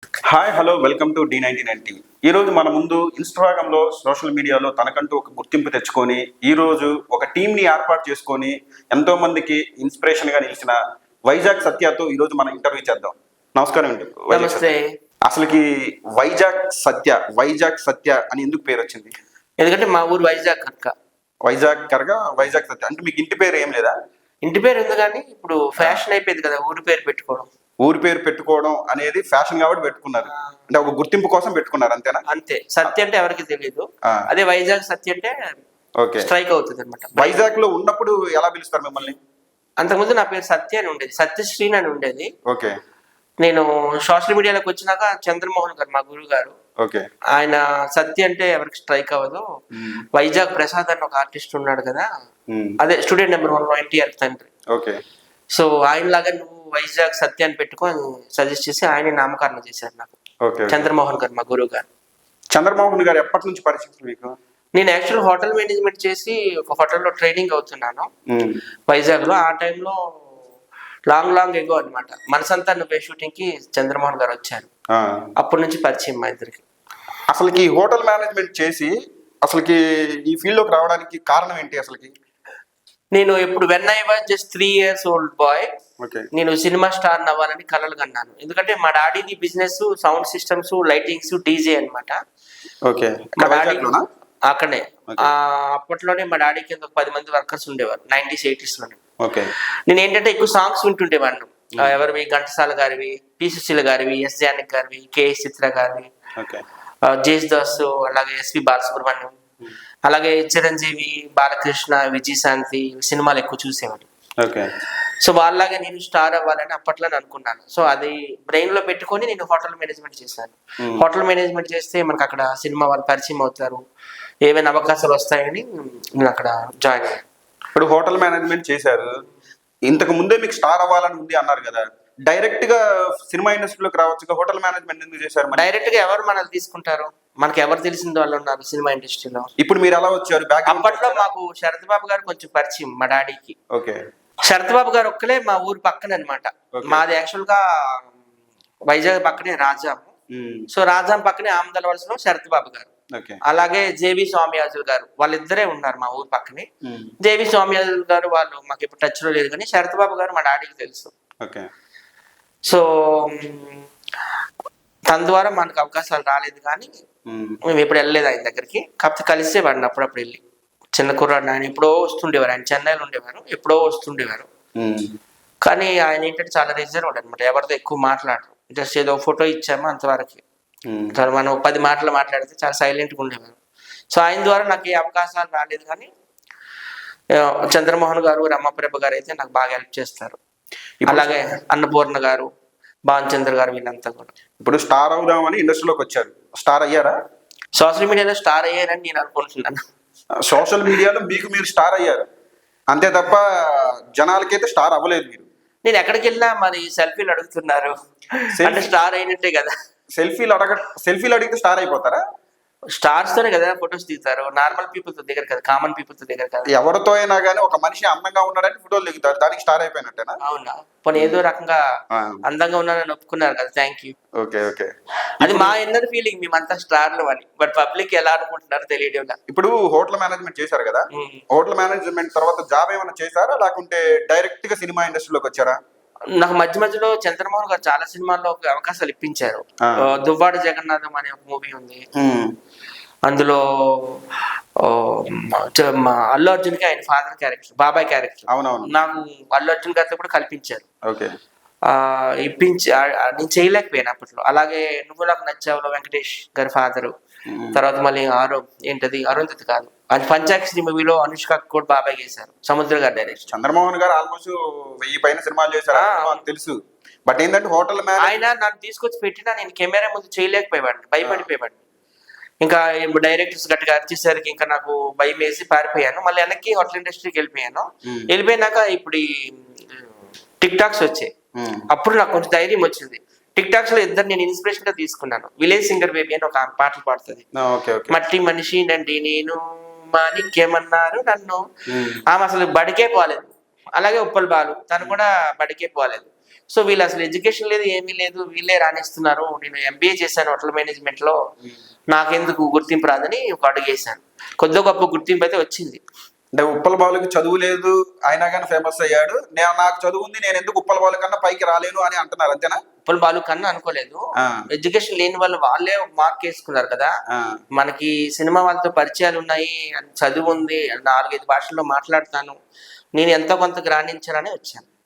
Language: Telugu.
Hi hello welcome to D99 TV. ఈరోజు మన ముందు ఇన్స్టాగ్రామ్లో సోషల్ మీడియాలో తనకంటూ ఒక గుర్తింపు తెచ్చుకొని ఈరోజు ఒక టీంని ఏర్పాటు చేసుకొని ఎంతో మందికి ఇన్స్పిరేషన్గా నిలిచిన వైజాగ్ సత్యతో ఈరోజు మనం ఇంటర్వ్యూ చేద్దాం. నమస్కారం అండి. నమస్తే. అసలుకి వైజాగ్ సత్య అని ఎందుకు పేరు వచ్చింది? ఎందుకంటే మా ఊరు వైజాగ్ కనుక. వైజాగ్ సత్య అంటే మీకు ఇంటి పేరు ఏం లేదా? ఇంటి పేరు ఉంది కానీ ఇప్పుడు ఫ్యాషన్ అయిపోయింది కదా ఊరి పేరు పెట్టుకోవడం. ఊరి పేరు పెట్టుకోవడం అనేది ఫ్యాషన్ కాబట్టి పెట్టుకున్నారు, అంటే ఒక గుర్తింపు కోసం పెట్టుకున్నారు, అంతేనా? అంతే. సత్య అంటే ఎవరికి తెలియదు. అదే వైజాగ్ సత్య అంటే స్ట్రైక్ అవుతుంది అనమాట. వైజాగ్ లో ఉన్నప్పుడు ఎలా పిలుస్తారు మిమ్మల్ని? అంతకుముందు నా పేరు సత్య అని ఉండేది, సత్యశ్రీని అని ఉండేది. ఓకే. నేను సోషల్ మీడియాలోకి వచ్చినాక చంద్రమోహన్ గారు మా గురువు గారు, ఓకే, ఆయన సత్య అంటే ఎవరికి స్ట్రైక్ అవ్వదు, వైజాగ్ ప్రసాద్ అని ఒక ఆర్టిస్ట్ ఉన్నాడు కదా, అదే స్టూడెంట్ నెంబర్ 1 NTR తండ్రి. ఓకే. సో ఆయన లాగా నువ్వు వైజాగ్ సత్య అని పెట్టుకొని సజెస్ట్ చేసి ఆయన నామకరణం చేశారు నాకు. చంద్రమోహన్ గారు మా గురువు గారు. చంద్రమోహన్ గారు ఎప్పటి నుంచి పరిచయం మీకు? నేను యాక్చువల్ హోటల్ మేనేజ్మెంట్ చేసి ఒక హోటల్లో ట్రైనింగ్ అవుతున్నాను వైజాగ్ లో. ఆ టైంలో లాంగ్ ఎగో అనమాట, మనసంతా నువ్వే షూటింగ్ కి చంద్రమోహన్ గారు వచ్చారు. అప్పటి నుంచి పరిచయం మా ఇద్దరికి. అసలుకి హోటల్ మేనేజ్మెంట్ చేసి అసలుకి ఈ ఫీల్డ్ లోకి రావడానికి కారణం ఏంటి అసలుకి? నేను ఇప్పుడు when I was just 3 years old boy, నేను సినిమా స్టార్ అవ్వాలని కలలు కన్నాను. ఎందుకంటే మా డాడీది business sound systems, lightings, DJ అనమాట. మా డాడీ అక్కడే అప్పట్లోనే మా డాడీ కింద 10 మంది వర్కర్స్ ఉండేవారు 90s 80s లోనే. నేను ఏంటంటే ఎక్కువ సాంగ్స్ వింటుండేవాడిని. ఎవరివి? ఘంటసాల గారివి, పి సుశీల గారివి, ఎస్ జానకి గారివి, కెఎస్ చిత్ర గారివి, జేసుదాస్, అలాగే ఎస్పి బాలసుబ్రహ్మణ్యం, అలాగే చిరంజీవి, బాలకృష్ణ, విజయశాంతి సినిమాలు ఎక్కువ చూసేవాడు. సో వాళ్ళలాగే నేను స్టార్ అవ్వాలని అప్పట్లో అనుకున్నాను. సో అది బ్రెయిన్ లో పెట్టుకొని నేను హోటల్ మేనేజ్మెంట్ చేశాను. హోటల్ మేనేజ్మెంట్ చేస్తే మనకు అక్కడ సినిమా వాళ్ళు పరిచయం అవుతారు, ఏమైనా అవకాశాలు వస్తాయని నేను అక్కడ జాయిన్ అయ్యాను. ఇప్పుడు హోటల్ మేనేజ్మెంట్ చేశారు, ఇంతకు ముందే మీకు స్టార్ అవ్వాలని ఉంది అన్నారు కదా, డైరెక్ట్ గా సినిమా ఇండస్ట్రీలోకి రావచ్చు, హోటల్ మేనేజ్మెంట్ ఎందుకు చేశారు? డైరెక్ట్ గా ఎవరు మనల్ని తీసుకుంటారు? మనకి ఎవరు తెలిసిన వాళ్ళు ఉన్నారు సినిమా ఇండస్ట్రీలో? ఇప్పుడు మీరు ఎలా వచ్చారు? అప్పట్లో మాకు శరత్ బాబు గారు కొంచెం పరిచయం మా డాడీకి. ఓకే. శరత్ బాబు గారు ఒక్కలే మా ఊరు పక్కన అనమాట. మాది యాక్చువల్ గా వైజాగ్ పక్కనే రాజాం. సో రాజాం పక్కనే ఆమదల వలసలో శరత్ బాబు గారు, అలాగే జేవి స్వామియాజులు గారు, వాళ్ళిద్దరే ఉన్నారు మా ఊరు పక్కనే. జేవి స్వామియాజులు గారు వాళ్ళు మాకు ఇప్పుడు టచ్ లో లేదు, కానీ శరత్ బాబు గారు మా డాడీకి తెలుసు. సో తన ద్వారా మనకు అవకాశాలు రాలేదు, కానీ మేము ఎప్పుడు వెళ్ళలేదు ఆయన దగ్గరికి. కాకపోతే కలిసేవాడిని అప్పుడప్పుడు వెళ్ళి. చిన్న కుర్రాడు ఆయన ఎప్పుడో వస్తుండేవారు, ఆయన చెన్నైలో ఉండేవారు, ఎప్పుడో వస్తుండేవారు. కానీ ఆయన ఏంటంటే చాలా రిజర్వ్డ్ అనమాట, ఎవరితో ఎక్కువ మాట్లాడరు. జస్ట్ ఏదో ఫోటో ఇచ్చామో అంతవరకు. మనం 10 మాటలు మాట్లాడితే చాలా సైలెంట్గా ఉండేవారు. సో ఆయన ద్వారా నాకు ఏ అవకాశాలు రాలేదు, కానీ చంద్రమోహన్ గారు, రమాప్రభ గారు అయితే నాకు బాగా హెల్ప్ చేస్తారు. అలాగే అన్నపూర్ణ గారు, భానుచంద్ర గారు, వీళ్ళంతా కూడా. ఇప్పుడు స్టార్ అవుదామని ఇండస్ట్రీలోకి వచ్చారు, స్టార్ అయ్యారా? సోషల్ మీడియాలో స్టార్ అయ్యారని నేను అనుకుంటున్నాను. సోషల్ మీడియాలో మీరు స్టార్ అయ్యారు అంతే తప్ప జనాలకైతే స్టార్ అవ్వలేదు మీరు. నేను ఎక్కడికి వెళ్ళినా మరి సెల్ఫీలు అడుగుతున్నారు, అంటే స్టార్ అయినట్టే కదా. సెల్ఫీలు అడిగితే స్టార్ అయిపోతారా? స్టార్స్ తోనే కదా ఫొటోస్ దిగుతారు, నార్మల్ పీపుల్ తో దిగరు కదా, కామన్ పీపుల్ తో దిగరు కదా. ఎవరితో అయినా కానీ ఒక మనిషి అందంగా ఉన్నాడని ఫోటోలు దిగుతారు, దానికి స్టార్ అయిపోయినట్టేనా? అవునా? పోనీ ఏదో రకంగా అందంగా ఉన్నానని ఒప్పుకున్నారు కదా, థ్యాంక్ యూ. ఓకే. అది మా ఇన్నర్ ఫీలింగ్, మేమంతా స్టార్లు అని. బట్ పబ్లిక్ ఎలా అనుకుంటున్నారో తెలియడం. ఇప్పుడు హోటల్ మేనేజ్మెంట్ చేశారు కదా, హోటల్ మేనేజ్మెంట్ తర్వాత జాబ్ ఏమైనా చేశారా, లేకుంటే డైరెక్ట్ గా సినిమా ఇండస్ట్రీలోకి వచ్చారా? నాకు మధ్యలో చంద్రమోహన్ గారు చాలా సినిమాల్లో అవకాశాలు ఇప్పించారు. దువ్వాడ జగన్నాథం అనే ఒక మూవీ ఉంది, అందులో అల్లు అర్జున్ కి ఆయన ఫాదర్ క్యారెక్టర్, బాబాయ్ క్యారెక్టర్. అవునవును. నాకు అల్లు అర్జున్ గారితో కూడా కల్పించారు. ఇప్పించి నేను చేయలేకపోయాను అప్పట్లో. అలాగే నువ్వు నాకు నచ్చావులో వెంకటేష్ గారి ఫాదరు, తర్వాత మళ్ళీ అరుంధతి కాదు, అది పంచాక్షరి మూవీలో అనుష్క కూడా బాబాయ్ చేశారు, సముద్ర గారు డైరెక్షన్. చంద్రమోహన్ గారు ఆల్మోస్ట్ 1000 పైన సినిమాలు చేశారు తెలుసు. బట్ ఏంటంటే హోటల్ ఆయన నన్ను తీసుకొచ్చి పెట్టినా నేను కెమెరా ముందు చేయలేకపోయేవాడిని, భయపడిపోయేవాడిని. ఇంకా డైరెక్టర్స్ గట్టిగా అరిచేసరికి ఇంకా నాకు భయం వేసి పారిపోయాను. మళ్ళీ వెనక్కి హోటల్ ఇండస్ట్రీకి వెళ్ళిపోయాను. వెళ్ళిపోయినాక ఇప్పుడు టిక్ టాక్స్ వచ్చాయి, అప్పుడు నాకు కొంచెం ధైర్యం వచ్చింది. టిక్ టాక్స్ లో ఇద్దరు నేను ఇన్స్పిరేషన్ గా తీసుకున్నాను. విలేజ్ సింగర్ బేబీ అని ఒక పాటలు పాడుతుంది, మట్టి మనిషి నండి నేను మాణిక్యమన్నారు నన్ను. ఆమె అసలు బడికే పోలేదు. అలాగే ఉప్పల్ బాలు, తను కూడా బడికే పోలేదు. సో వీళ్ళు అసలు ఎడ్యుకేషన్ లేదు, ఏమీ లేదు, వీళ్ళే రాణిస్తున్నారు. నేను MBA చేశాను హోటల్ మేనేజ్మెంట్ లో, నాకెందుకు గుర్తింపు రాదని ఒక అడుగు వేసాను. కొద్ది గొప్ప గుర్తింపు అయితే వచ్చింది. అంటే ఉప్పల బాలుకి చదువు లేదు అయినా కానీ ఫేమస్ అయ్యాడు. నాకు చదువు ఉంది, నేను ఎందుకు ఉప్పల బాలు కన్నా పైకి రాలేను అని అంటున్నారు, అంతేనా? ఉప్పల్ బాలు కన్నా అనుకోలేదు. ఎడ్యుకేషన్ లేని వాళ్ళు వాళ్ళే మార్క్ వేసుకున్నారు కదా. మనకి సినిమా వాళ్ళతో పరిచయాలు ఉన్నాయి, చదువు ఉంది, 4-5 భాషల్లో మాట్లాడతాను, నేను ఎంతో కొంత రాణించాలని వచ్చాను.